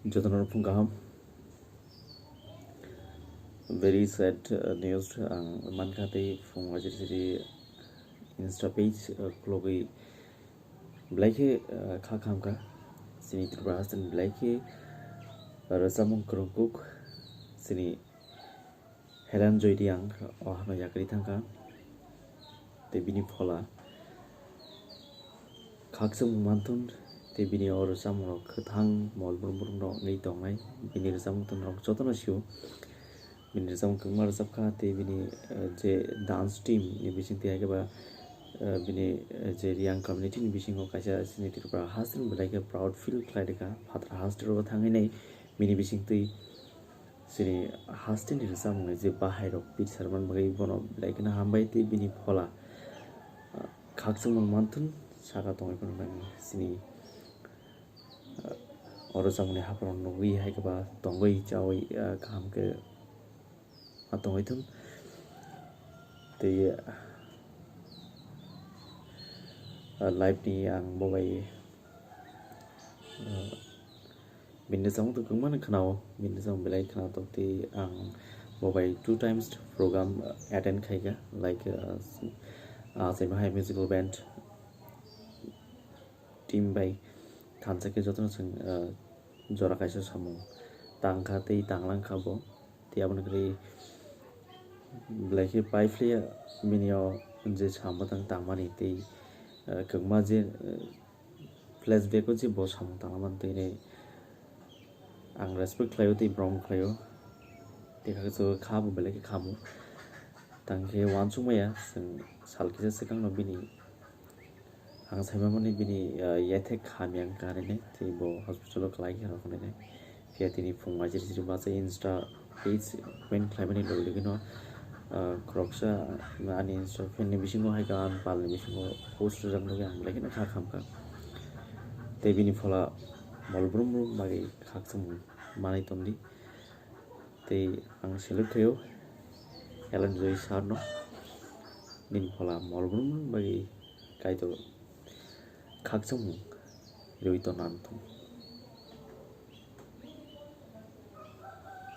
Jodoh Pungaham. Very sad news. Mankate from Wajiri Insta page. Klogi Blake Khakchangma. Sini Trubas and Blake Rasamung Krokuk. Sini Helenjoy Reang or Hano Yakritanka. The Bini phola. Khakchangma tongthun. The Bini or some rock hang molbrum no need on my Bini Samton rock Jotono. Bini sam kumar sabka te bini je dance team ni bising te agaba bini je Reang community ni bising ko kaisa sini tirpa hastin like a proud feel klaideka phatra hastir ro thangai nei bini bising te sini hastin ni sam ngai je bahai ro pit sarman bagai bono like na hambai te bini phola khakchangma manthun saka tongai kono nang sini oro samne hapron nogui haikaba tongoi chawai kham ke atong itu thì live ni ang mobile mình sống từ cũng mất khâu mình sống bị khâu tôi thì ang mobile 2 times program attend khai cả like say my musical band team by tham gia cái jotono sing jora kaisa samung tang kha tei tanglang khabo thì abon kri like pai flia minio je chama tang tamani te kengma je flashback ko je bo sam tangman te ne ang respect klayo te brong klayo te ka so khabu bele ke khamu tang ke wan chumaya sal ki se kang no bini ang saima mani bini yethe khamyang ka ne te bo hospital klai ka ko ne fia tini phungwa je ji ba se insta page when climate lo le no Kroksa ani Insta fan bisingo haikan pal bisingo post jam loge ang lagi na kham ka te bini phola molbrum bagi khakchangma manai tomdi te ang select theo Helenjoy sarno bini phola molbrum bagi kai to khakchangma roi to nan thum